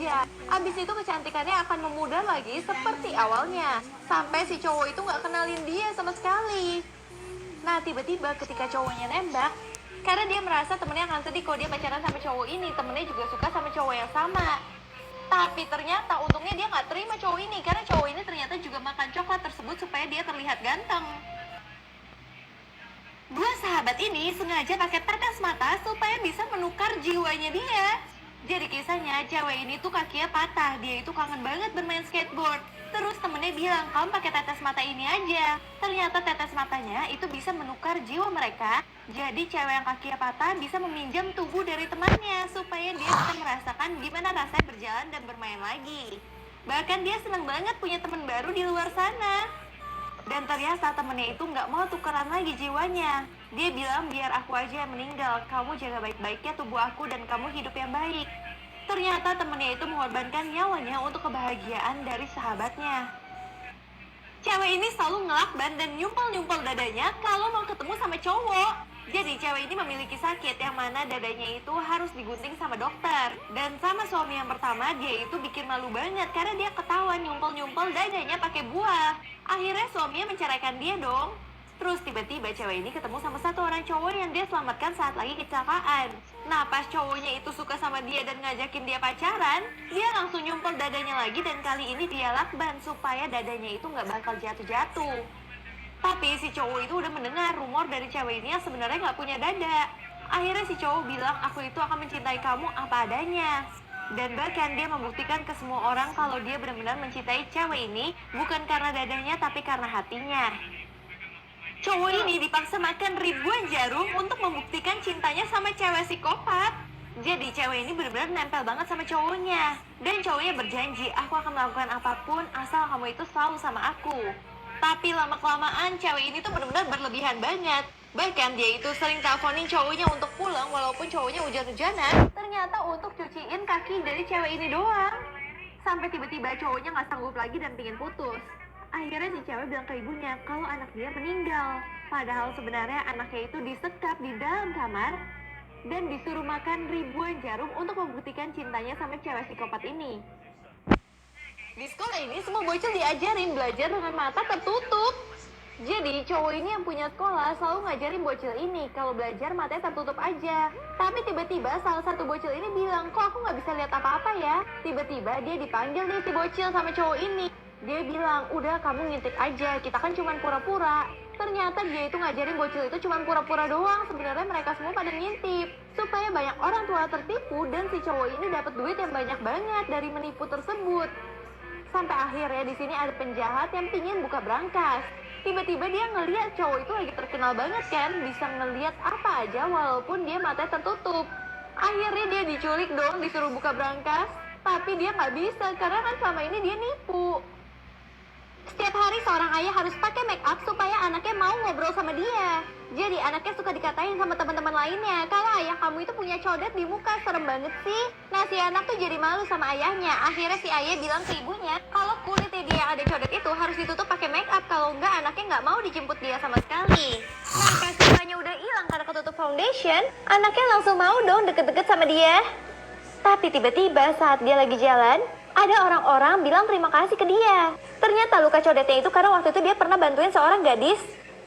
aja. Abis itu kecantikannya akan memudar lagi seperti awalnya. Sampai si cowok itu nggak kenalin dia sama sekali. Nah, tiba-tiba ketika cowoknya nembak, karena dia merasa temennya akan sedih kalau dia pacaran sama cowok ini, temennya juga suka sama cowok yang sama. Tapi ternyata untungnya dia nggak terima cowok ini, karena cowok ini ternyata juga makan coklat tersebut supaya dia terlihat ganteng. Dua sahabat ini sengaja pakai tetes mata supaya bisa menukar jiwanya dia. Jadi kisahnya, cewek ini tuh kakinya patah, dia itu kangen banget bermain skateboard. Terus temennya bilang, kamu pakai tetes mata ini aja. Ternyata tetes matanya itu bisa menukar jiwa mereka. Jadi cewek yang kakinya patah bisa meminjam tubuh dari temannya supaya dia bisa merasakan gimana rasanya berjalan dan bermain lagi. Bahkan dia senang banget punya teman baru di luar sana. Dan ternyata temennya itu nggak mau tukeran lagi jiwanya. Dia bilang, biar aku aja yang meninggal, kamu jaga baik-baiknya tubuh aku dan kamu hidup yang baik. Ternyata temennya itu mengorbankan nyawanya untuk kebahagiaan dari sahabatnya. Cewek ini selalu ngelakban dan nyumpel-nyumpel dadanya kalau mau ketemu sama cowok. Jadi cewek ini memiliki sakit yang mana dadanya itu harus digunting sama dokter. Dan sama suami yang pertama, dia itu bikin malu banget karena dia ketahuan nyumpel-nyumpel dadanya pakai buah. Akhirnya suaminya menceraikan dia dong. Terus tiba-tiba cewek ini ketemu sama satu orang cowok yang dia selamatkan saat lagi kecelakaan. Nah, pas cowoknya itu suka sama dia dan ngajakin dia pacaran, dia langsung nyumpel dadanya lagi dan kali ini dia lakban supaya dadanya itu nggak bakal jatuh-jatuh. Tapi si cowok itu udah mendengar rumor dari cewek ini yang sebenarnya nggak punya dada. Akhirnya si cowok bilang, aku itu akan mencintai kamu apa adanya. Dan bahkan dia membuktikan ke semua orang kalau dia benar-benar mencintai cewek ini bukan karena dadanya tapi karena hatinya. Cowok ini dipaksa makan ribuan jarum untuk membuktikan cintanya sama cewek psikopat. Jadi cewek ini benar-benar nempel banget sama cowoknya. Dan cowoknya berjanji, aku akan melakukan apapun asal kamu itu selalu sama aku. Tapi lama-kelamaan cewek ini tuh benar-benar berlebihan banget. Bahkan dia itu sering teleponin cowoknya untuk pulang walaupun cowoknya hujan-hujanan. Ternyata untuk cuciin kaki dari cewek ini doang. Sampai tiba-tiba cowoknya nggak sanggup lagi dan pingin putus. Akhirnya si cewek bilang ke ibunya kalau anak dia meninggal. Padahal sebenarnya anaknya itu disekap di dalam kamar dan disuruh makan ribuan jarum untuk membuktikan cintanya sama cewek psikopat ini. Di sekolah ini semua bocil diajarin belajar dengan mata tertutup. Jadi cowok ini yang punya sekolah selalu ngajarin bocil ini kalau belajar matanya tertutup aja. Tapi tiba-tiba salah satu bocil ini bilang, kok aku nggak bisa lihat apa-apa ya? Tiba-tiba dia dipanggil nih si bocil sama cowok ini. Dia bilang, udah kamu ngintip aja, kita kan cuma pura-pura. Ternyata dia itu ngajarin bocil itu cuma pura-pura doang. Sebenarnya mereka semua pada ngintip. Supaya banyak orang tua tertipu dan si cowok ini dapat duit yang banyak banget dari menipu tersebut. Sampai akhirnya di sini ada penjahat yang pingin buka brankas. Tiba-tiba dia ngeliat cowok itu lagi terkenal banget kan, bisa ngeliat apa aja walaupun dia matanya tertutup. Akhirnya dia diculik dong, disuruh buka brankas. Tapi dia nggak bisa karena kan selama ini dia nipu. Setiap hari seorang ayah harus pakai make up supaya anaknya mau ngobrol sama dia. Jadi anaknya suka dikatain sama teman-teman lainnya, kalau ayah kamu itu punya codet di muka, serem banget sih. Nah si anak tuh jadi malu sama ayahnya. Akhirnya si ayah bilang ke ibunya, kalau kulitnya dia yang ada codet itu harus ditutup pakai make up, kalau enggak anaknya nggak mau dijemput dia sama sekali. Nah pas mukanya udah hilang karena ketutup foundation, anaknya langsung mau dong deket-deket sama dia. Tapi tiba-tiba saat dia lagi jalan, ada orang-orang bilang terima kasih ke dia. Ternyata luka codetnya itu karena waktu itu dia pernah bantuin seorang gadis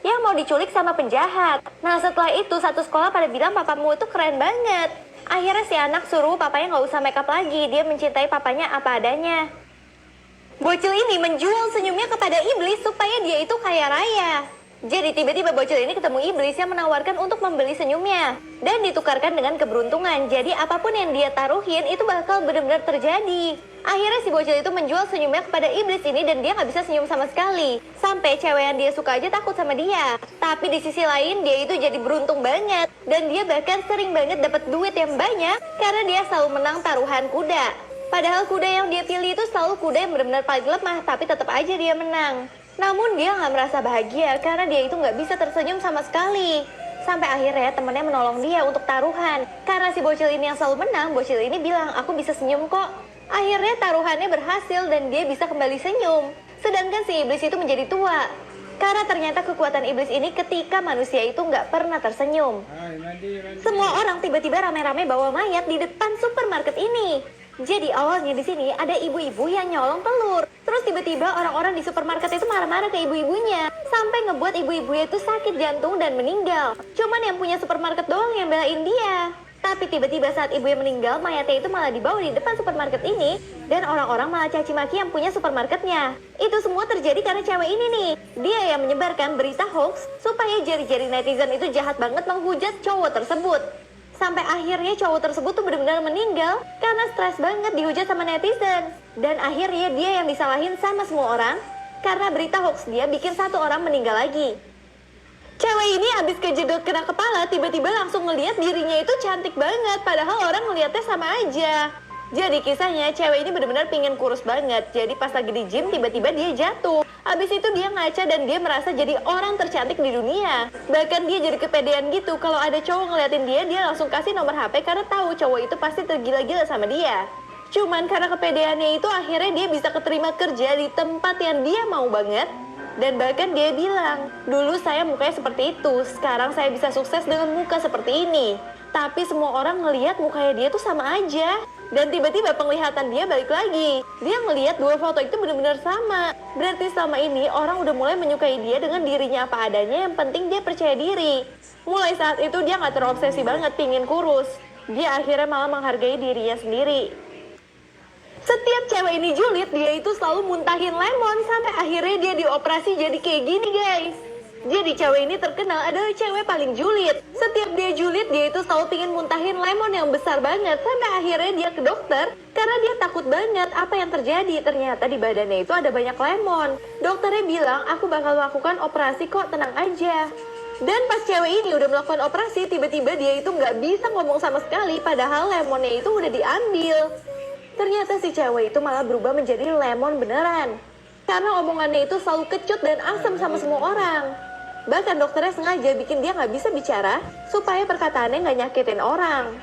yang mau diculik sama penjahat. Nah setelah itu satu sekolah pada bilang papamu itu keren banget. Akhirnya si anak suruh papanya nggak usah makeup lagi, dia mencintai papanya apa adanya. Bocil ini menjual senyumnya kepada iblis supaya dia itu kaya raya. Jadi tiba-tiba bocil ini ketemu iblis yang menawarkan untuk membeli senyumnya dan ditukarkan dengan keberuntungan. Jadi apapun yang dia taruhin itu bakal benar-benar terjadi. Akhirnya si bocil itu menjual senyumnya kepada iblis ini dan dia nggak bisa senyum sama sekali. Sampai cewek yang dia suka aja takut sama dia. Tapi di sisi lain dia itu jadi beruntung banget dan dia bahkan sering banget dapat duit yang banyak karena dia selalu menang taruhan kuda. Padahal kuda yang dia pilih itu selalu kuda yang benar-benar paling lemah, tapi tetap aja dia menang. Namun dia nggak merasa bahagia karena dia itu nggak bisa tersenyum sama sekali. Sampai akhirnya temennya menolong dia untuk taruhan. Karena si bocil ini yang selalu menang, bocil ini bilang, aku bisa senyum kok. Akhirnya taruhannya berhasil dan dia bisa kembali senyum. Sedangkan si iblis itu menjadi tua. Karena ternyata kekuatan iblis ini ketika manusia itu nggak pernah tersenyum. Semua orang tiba-tiba rame-rame bawa mayat di depan supermarket ini. Jadi awalnya di sini ada ibu-ibu yang nyolong telur. Terus tiba-tiba orang-orang di supermarket itu marah-marah ke ibu-ibunya. Sampai ngebuat ibu-ibunya itu sakit jantung dan meninggal. Cuman yang punya supermarket doang yang belain dia. Tapi tiba-tiba saat ibunya meninggal, mayatnya itu malah dibawa di depan supermarket ini. Dan orang-orang malah caci maki yang punya supermarketnya. Itu semua terjadi karena cewek ini nih. Dia yang menyebarkan berita hoax supaya jari-jari netizen itu jahat banget menghujat cowok tersebut. Sampai akhirnya cowok tersebut tuh benar-benar meninggal karena stres banget dihujat sama netizen. Dan akhirnya dia yang disalahin sama semua orang karena berita hoax dia bikin satu orang meninggal lagi. Cewek ini abis kejedot kena kepala tiba-tiba langsung ngeliat dirinya itu cantik banget padahal orang ngeliatnya sama aja. Jadi kisahnya cewek ini benar-benar pingin kurus banget. Jadi pas lagi di gym tiba-tiba dia jatuh. Abis itu dia ngaca dan dia merasa jadi orang tercantik di dunia. Bahkan dia jadi kepedean gitu. Kalau ada cowok ngeliatin dia langsung kasih nomor HP karena tahu cowok itu pasti tergila-gila sama dia. Cuman karena kepedeannya itu akhirnya dia bisa keterima kerja di tempat yang dia mau banget. Dan bahkan dia bilang, dulu saya mukanya seperti itu, sekarang saya bisa sukses dengan muka seperti ini. Tapi semua orang ngelihat mukanya dia tuh sama aja. Dan tiba-tiba penglihatan dia balik lagi. Dia ngelihat dua foto itu benar-benar sama. Berarti selama ini orang udah mulai menyukai dia dengan dirinya apa adanya, yang penting dia percaya diri. Mulai saat itu dia gak terobsesi banget pingin kurus. Dia akhirnya malah menghargai dirinya sendiri. Setiap cewek ini julid, dia itu selalu muntahin lemon sampai akhirnya dia dioperasi jadi kayak gini guys. Jadi cewek ini terkenal adalah cewek paling julid. Setiap dia julid, dia itu selalu pingin muntahin lemon yang besar banget. Sampai akhirnya dia ke dokter karena dia takut banget apa yang terjadi. Ternyata di badannya itu ada banyak lemon. Dokternya bilang, aku bakal lakukan operasi kok, tenang aja. Dan pas cewek ini udah melakukan operasi, tiba-tiba dia itu nggak bisa ngomong sama sekali. Padahal lemonnya itu udah diambil. Ternyata si cewek itu malah berubah menjadi lemon beneran. Karena omongannya itu selalu kecut dan asam sama semua orang. Bahkan dokternya sengaja bikin dia nggak bisa bicara supaya perkataannya nggak nyakitin orang.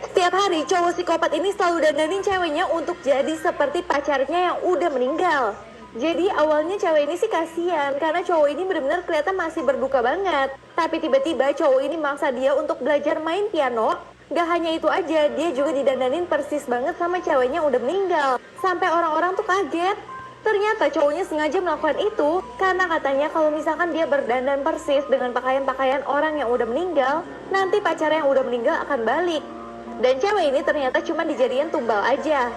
Setiap hari cowok psikopat ini selalu dandanin ceweknya untuk jadi seperti pacarnya yang udah meninggal. Jadi awalnya cewek ini sih kasihan karena cowok ini benar-benar kelihatan masih berduka banget. Tapi tiba-tiba cowok ini maksa dia untuk belajar main piano. Gak hanya itu aja, dia juga didandanin persis banget sama ceweknya udah meninggal. Sampai orang-orang tuh kaget. Ternyata cowoknya sengaja melakukan itu karena katanya kalau misalkan dia berdandan persis dengan pakaian-pakaian orang yang udah meninggal, nanti pacarnya yang udah meninggal akan balik. Dan cewek ini ternyata cuma dijadiin tumbal aja.